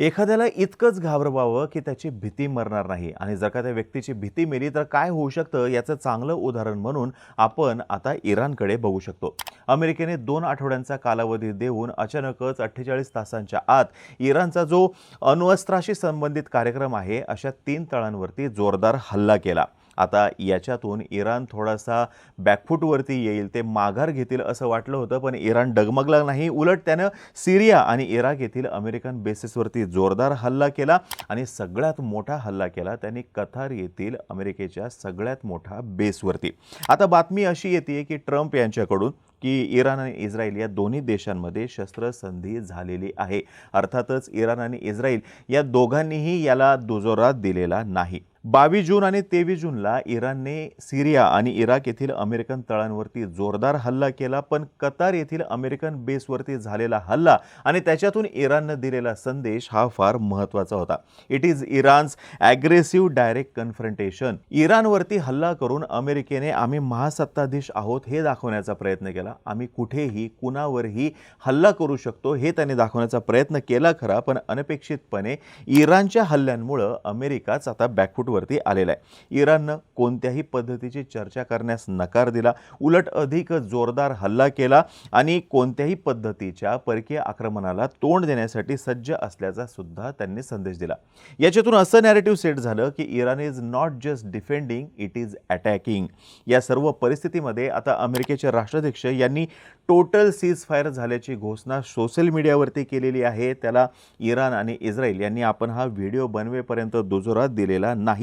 एखाद्याला इतकंच घाबरवावं की त्याची भीती मरणार नाही आणि जर का त्या व्यक्तीची भीती मेली तर काय होऊ शकतं याचं चांगलं उदाहरण म्हणून आपण आता इराणकडे बघू शकतो. अमेरिकेने 2 आठवड्यांचा कालावधी देऊन अचानकच 48 तासांच्या आत इराणचा जो अण्वस्त्राशी संबंधित कार्यक्रम आहे अशा 3 तळांवरती जोरदार हल्ला केला. आता याच्यातून इराण थोडासा बॅकफूटवरती येईल, ते माघार घेतील असं वाटलं होतं, पण इराण डगमगला नाही. उलट त्यानं सिरिया आणि इराक येथील अमेरिकन बेसिसवरती जोरदार हल्ला केला आणि सगळ्यात मोठा हल्ला केला त्यांनी कतार येथील अमेरिकेच्या सगळ्यात मोठा बेसवरती. आता बातमी अशी येते की ट्रम्प यांच्याकडून की इराण आणि इस्रायल या दोन्ही देशांमध्ये शस्त्रसंधी झालेली आहे. अर्थातच इराण आणि इस्रायल या दोघांनीही याला दुजोरा दिलेला नाही. 22 जून आणि 23 जूनला इराणने सिरिया आणि इराक येथील अमेरिकन तळांवरती जोरदार हल्ला केला, पण कतार येथील अमेरिकन बेसवरती झालेला हल्ला आणि त्याच्यातून इराणनं दिलेला संदेश हा फार महत्त्वाचा होता. It is Iran's aggressive direct confrontation. इराणवरती हल्ला करून अमेरिकेने आम्ही महासत्ताधीश आहोत हे दाखवण्याचा प्रयत्न केला. आम्ही कुठेही कुणावरही हल्ला करू शकतो हे त्यांनी दाखवण्याचा प्रयत्न केला खरा, पण अनपेक्षितपणे इराणच्या हल्ल्यांमुळे अमेरिकाच आता बॅकफूट वरती आलेला आहे. इराणनं कोणत्याही पद्धतीची चर्चा करण्यास नकार दिला, उलट अधिक जोरदार हल्ला केला आणि कोणत्याही पद्धतीच्या परकीय आक्रमणाला तोंड देण्यासाठी सज्ज असल्याचा सुद्धा त्यांनी संदेश दिला. याच्यातून असं नॅरेटिव्ह सेट झालं की Iran is not just defending, it is attacking. या सर्व परिस्थितीमध्ये आता अमेरिकेचे राष्ट्राध्यक्ष यांनी टोटल सीज फायर झाल्याची घोषणा सोशल मीडियावरती केलेली आहे. त्याला इराण आणि इस्रायल यांनी आपण हा व्हिडिओ बनवेपर्यंत दुजोरा दिलेला नाही.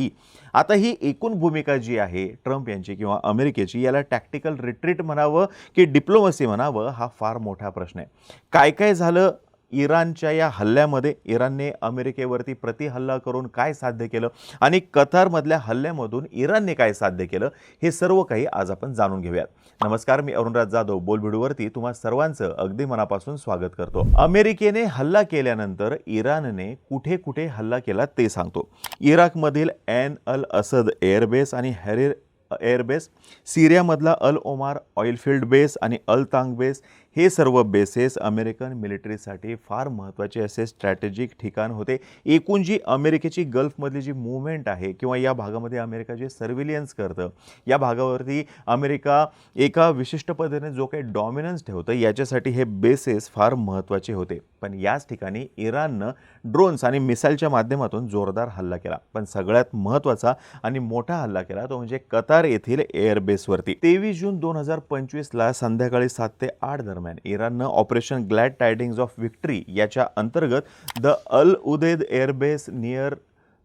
आता ही एकूण भूमिका जी आहे ट्रम्प यांची किंवा अमेरिकेची, याला टॅक्टिकल रिट्रीट म्हणावं की डिप्लोमसी म्हणावं हा फार मोठा प्रश्न आहे. काय काय झालं इराणच्या या हल्ल्यामध्ये? इराणने अमेरिकेवरती प्रतिहल्ला करून काय साध्य केलं आणि कतारमधल्या हल्ल्यामधून इराणने काय साध्य केलं, हे सर्व काही आज आपण जाणून घेऊयात. नमस्कार, मी अरुणराज जाधव बोलबिडूवरती तुम्हा सर्वांचं अगदी मनापासून स्वागत करतो. अमेरिकेने हल्ला केल्यानंतर इराणने कुठे कुठे हल्ला केला ते सांगतो. इराकमधील ऐन अल असद एअरबेस आणि हरीर एअरबेस, सिरियामधला अल ओमार ऑइलफील्ड बेस आणि अल तांग बेस, हे सर्व बेसेस अमेरिकन मिलिटरीसाठी फार महत्त्वाचे असे स्ट्रॅटेजिक ठिकाण होते. एकूण जी अमेरिकेची गल्फमधली जी मूव्हमेंट आहे किंवा या भागामध्ये अमेरिका जे सर्व्हिलियन्स करतं, या भागावरती अमेरिका एका विशिष्ट पद्धतीने जो काही डॉमिनन्स ठेवतं, याच्यासाठी हे बेसेस फार महत्त्वाचे होते. पण याच ठिकाणी इराणनं ड्रोन्स आणि मिसाईलच्या माध्यमातून जोरदार हल्ला केला, पण सगळ्यात महत्त्वाचा आणि मोठा हल्ला केला तो म्हणजे कतार येथील एअरबेसवरती. 23 जून 2025ला संध्याकाळी 7 ते 8 दरम्यान इराणनं operation glad tidings of victory याच्या अंतर्गत the Al Udeid airbase near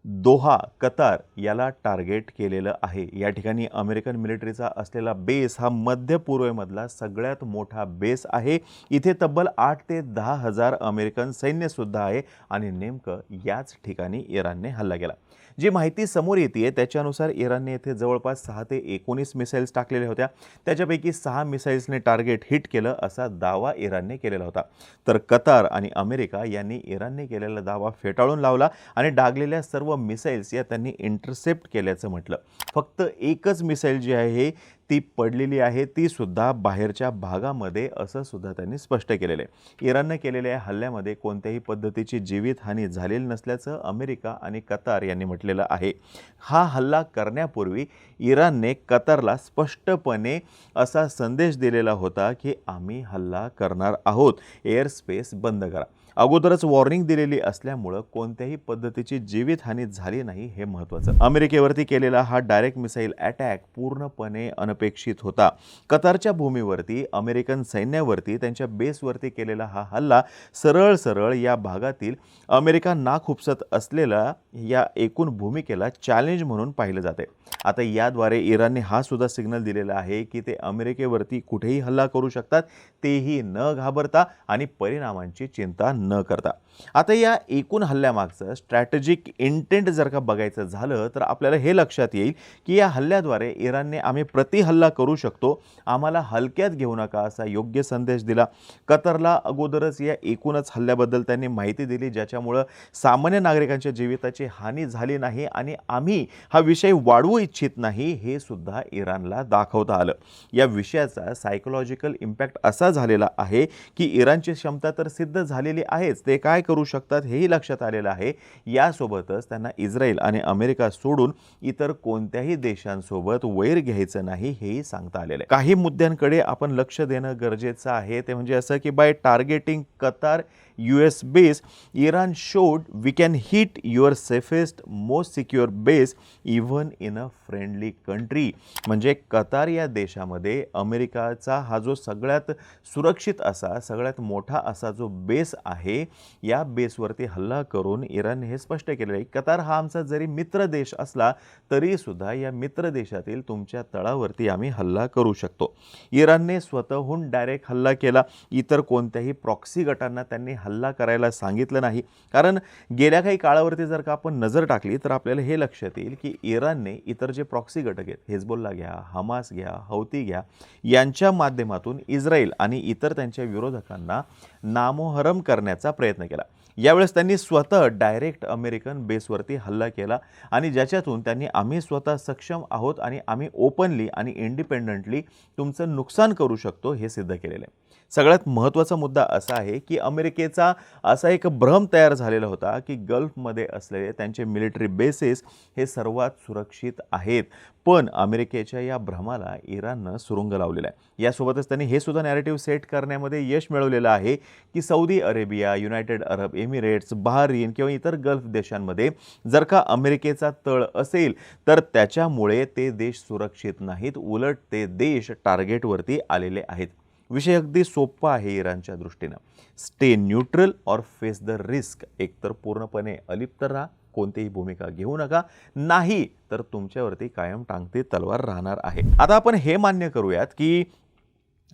Doha Qatar याला टार्गेट केलेलं आहे. या ठिकाणी अमेरिकन मिलिटरीचा असलेला बेस हा मध्य पूर्वेमधला सगळ्यात मोठा बेस आहे. इथे तब्बल 8 ते 10 हजार अमेरिकन सैन्यसुद्धा आहे आणि नेमकं याच ठिकाणी इराणने हल्ला केला. जी माहिती समोर येते त्याच्यानुसार इराणने येथे जवळपास 6 ते 19 मिसाईल्स टाकलेल्या होत्या. त्याच्यापैकी 6 मिसाईल्सने टार्गेट हिट केलं असा दावा इराणने केलेला होता. तर कतार आणि अमेरिका यांनी इराणने केलेला दावा फेटाळून लावला आणि डागलेल्या सर्व मिसाईल्स या त्यांनी इंटरसेप्ट केल्याचं म्हटलं. फक्त एकच मिसाईल जी आहे ती पडलेली आहे, ती सुद्धा बाहेरच्या भागामध्ये, असं सुद्धा त्यांनी स्पष्ट केलेलं आहे. इराणनं केलेल्या हल्ल्यामध्ये कोणत्याही पद्धतीची जीवितहानी झालेली नसल्याचं अमेरिका आणि कतार यांनी म्हटलेलं आहे. हा हल्ला करण्यापूर्वी इराणने कतारला स्पष्टपणे असा संदेश दिलेला होता की आम्ही हल्ला करणार आहोत, एअर स्पेस बंद करा. अगोदरच वॉर्निंग दिलेली असल्यामुळं कोणत्याही पद्धतीची जीवितहानी झाली नाही, हे महत्त्वाचं. अमेरिकेवरती केलेला हा डायरेक्ट मिसाईल अटॅक पूर्णपणे अनपेक्षित होता. कतारच्या भूमीवरती अमेरिकन सैन्यावरती त्यांच्या बेसवरती केलेला हा हल्ला सरळ सरळ या भागातील अमेरिका नाखुपसत असलेला या एकूण भूमिकेला चॅलेंज म्हणून पाहिलं जाते. आता याद्वारे इराणने हा सुद्धा सिग्नल दिलेला आहे की ते अमेरिकेवरती कुठेही हल्ला करू शकतात, तेही न घाबरता आणि परिणामांची चिंता न करता. आता या एकूण हल्ल्यामागचं स्ट्रॅटेजिक इंटेंट जर का बघायचं झालं तर आपल्याला हे लक्षात येईल की या हल्ल्याद्वारे इराणने आम्ही प्रतिहल्ला करू शकतो, आम्हाला हलक्यात घेऊ नका असा योग्य संदेश दिला. कतारला अगोदरच या एकूणच हल्ल्याबद्दल त्यांनी माहिती दिली, ज्याच्यामुळं सामान्य नागरिकांच्या जीविताची हानी झाली नाही आणि आम्ही हा विषय वाढवू इच्छित नाही, हे सुद्धा इराणला दाखवता आलं. या विषयाचा सायकोलॉजिकल इम्पॅक्ट असा झालेला आहे की इराणची क्षमता तर सिद्ध झालेली आहेच, ते काय करू शकतात हेही लक्षात आलेलं आहे. यासोबतच त्यांना इस्रायल आणि अमेरिका सोडून इतर कोणत्याही देशांसोबत वैर घ्यायचं नाही हेही सांगता आलेलं आहे. काही मुद्द्यांकडे आपण लक्ष देणं गरजेचं आहे. ते म्हणजे असं की by targeting Qatar US base, Iran showed we can hit your safest, most secure base even in a friendly country. म्हणजे कतार या देशामध्ये अमेरिकाचा हा जो सगळ्यात सुरक्षित असा सगळ्यात मोठा असा जो बेस आहे, या बेसवरती हल्ला करून इराणने हे स्पष्ट केलेलं आहे. कतार हा आमचा जरी मित्र देश असला तरी सुद्धा या मित्र देशातील तुमच्या तळावरती आम्ही हल्ला करू शकतो. इराणने स्वतःहून डायरेक्ट हल्ला केला. इतर कोणत्याही प्रॉक्सी गटांना त्यांनी हल्ला करायला सांगितलं नाही. कारण गेल्या काही काळावरती जर का आपण नजर टाकली तर आपल्याला हे लक्षात येईल की इराणने इतर जे प्रॉक्सी घटक आहेत, हिजबुल्ला घ्या, हमास घ्या, हौती घ्या, यांच्या माध्यमातून इस्रायल आणि इतर त्यांच्या विरोधकांना नामोहरम करण्याचा प्रयत्न केला. यावेळेस त्यांनी स्वतः डायरेक्ट अमेरिकन बेसवरती हल्ला केला आणि ज्याच्यातून त्यांनी आम्ही स्वतः सक्षम आहोत आणि आम्ही ओपनली आणि इंडिपेंडंटली तुमचं नुकसान करू शकतो हे सिद्ध केलेलं आहे. सगळ्यात महत्त्वाचा मुद्दा असा आहे की अमेरिकेचा असा एक भ्रम तयार झालेला होता की गल्फमध्ये असलेले त्यांचे मिलिटरी बेसेस हे सर्वात सुरक्षित आहेत. पण अमेरिकेच्या या भ्रमाला इराणनं सुरुंग लावलेला आहे. यासोबतच त्यांनी हे सुद्धा नॅरेटिव्ह सेट करण्यामध्ये यश मिळवलेलं आहे की Saudi Arabia, United Arab Emirates, Bahrain किंवा इतर गल्फ देशांमध्ये जर का अमेरिकेचा तळ असेल तर त्याच्यामुळे ते देश सुरक्षित नाहीत, उलट ते देश टार्गेटवरती आलेले आहेत. विषय अगदी सोपा आहे इराणच्या दृष्टीनं. स्टे न्यूट्रल और फेस द रिस्क. एकतर पूर्णपणे अलिप्त राहा, कोणतीही भूमिका घेऊ नका, नाही तर तुमच्यावरती कायम टांगती तलवार राहणार आहे. आता आपण हे मान्य करूयात की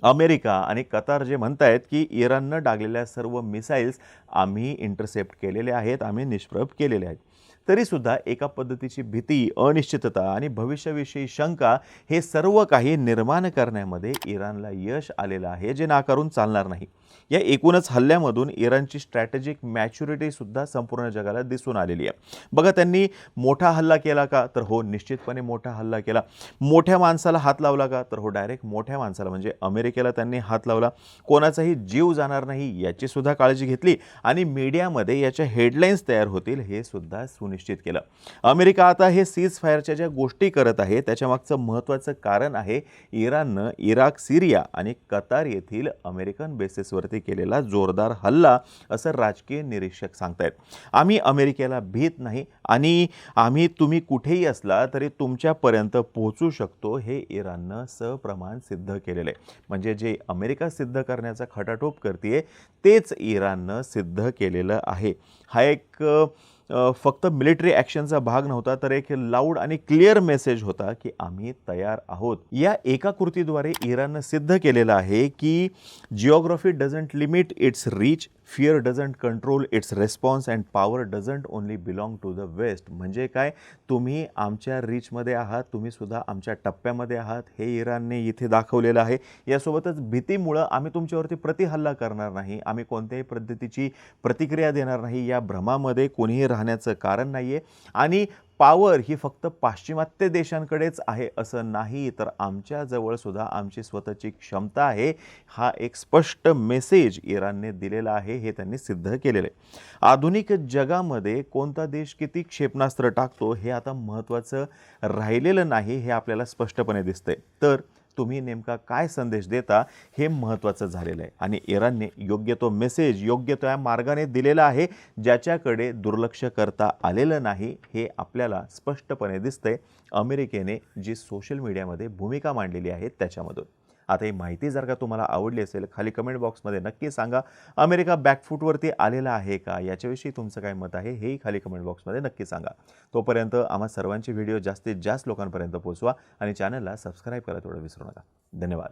अमेरिका आणि कतार जे म्हणतायत की इराणनं डागलेल्या सर्व मिसाईल्स आम्ही इंटरसेप्ट केलेले आहेत, आम्ही निष्प्रभ केलेले आहेत. तरीसुद्धा एका पद्धतीची भीती, अनिश्चितता आणि भविष्याविषयी शंका हे सर्व काही निर्माण करण्यामध्ये इराणला यश आलेलं आहे, जे नाकारून चालणार नाही. या एकूणच हल्ल्यामधून इराणची स्ट्रॅटेजिक मॅच्युरिटी सुद्धा संपूर्ण जगाला दिसून आलेली आहे. बघा, त्यांनी मोठा हल्ला केला का? तर हो, निश्चितपणे मोठा हल्ला केला. मोठ्या माणसाला हात लावला का? तर हो, डायरेक्ट मोठ्या माणसाला म्हणजे अमेरिकेला त्यांनी हात लावला. कोणाचाही जीव जाणार नाही याची सुद्धा काळजी घेतली आणि मीडियामध्ये याच्या हेडलाईन्स तयार होतील हे सुद्धा सुनिश्चित केलं. अमेरिका आता हे सीज फायरच्या ज्या गोष्टी करत आहे त्याच्यामागचं महत्त्वाचं कारण आहे इराणनं इराक, सिरिया आणि कतार येथील अमेरिकन बेसेसवरती केलेला जोरदार हल्ला, असं राजकीय निरीक्षक सांगतायत. आम्ही अमेरिकेला भीत नाही आणि आम्ही तुम्ही कुठेही असला तरी तुमच्यापर्यंत पोहोचू शकतो हे इराणनं सप्रमाण सिद्ध केलेलं आहे. म्हणजे जे अमेरिका सिद्ध करण्याचा खटाटोप करते तेच इराणनं सिद्ध केलेलं आहे. हा एक फक्त मिलिटरी ॲक्शनचा भाग नव्हता तर एक लाऊड आणि क्लिअर मेसेज होता की आम्ही तयार आहोत. या एका कृतीद्वारे इराणनं सिद्ध केलेलं आहे की geography doesn't limit its reach, fear doesn't control its response and power doesn't only belong to the west. म्हणजे काय, तुम्ही आमच्या रीचमध्ये आहात, तुम्ही सुद्धा आमच्या टप्प्यामध्ये आहात, हे इराणने इथे दाखवलेलं आहे. यासोबतच भीतीमुळं आम्ही तुमच्यावरती प्रतिहल्ला करणार नाही, आम्ही कोणत्याही पद्धतीची प्रतिक्रिया देणार नाही, या भ्रमामध्ये कोणीही राहण्याचं कारण नाही आहे. आणि पॉवर ही फक्त पाश्चिमात्य देशांकडेच आहे असं नाही, तर आमच्याजवळ सुद्धा आमची स्वतःची क्षमता आहे. हा एक स्पष्ट मेसेज इराणने दिलेला आहे, हे त्यांनी सिद्ध केलेलं आहे. आधुनिक जगामध्ये कोणता देश किती क्षेपणास्त्र टाकतो हे आता महत्त्वाचं राहिलेलं नाही, हे आपल्याला स्पष्टपणे दिसतंय. तर तुम्ही नेमका काय संदेश देता हे महत्त्वाचं झालेलं आहे आणि इराणने योग्य तो मेसेज योग्य त्या मार्गाने दिलेला आहे, ज्याच्याकडे दुर्लक्ष करता आलेलं नाही हे आपल्याला स्पष्टपणे दिसतंय अमेरिकेने जी सोशल मीडियामध्ये भूमिका मांडलेली आहे त्याच्यामधून. आता ही माहिती जर का तुम्हाला आवडली असेल खाली कमेंट बॉक्समध्ये नक्की सांगा. अमेरिका बॅकफूटवरती आलेला आहे का, याच्याविषयी तुमचं काय मत आहे हेही खाली कमेंट बॉक्समध्ये नक्की सांगा. तोपर्यंत आम्हा सर्वांचे व्हिडिओ जास्तीत जास्त लोकांपर्यंत पोहोचवा आणि चॅनलला सबस्क्राईब करायला थोडं विसरू नका. धन्यवाद.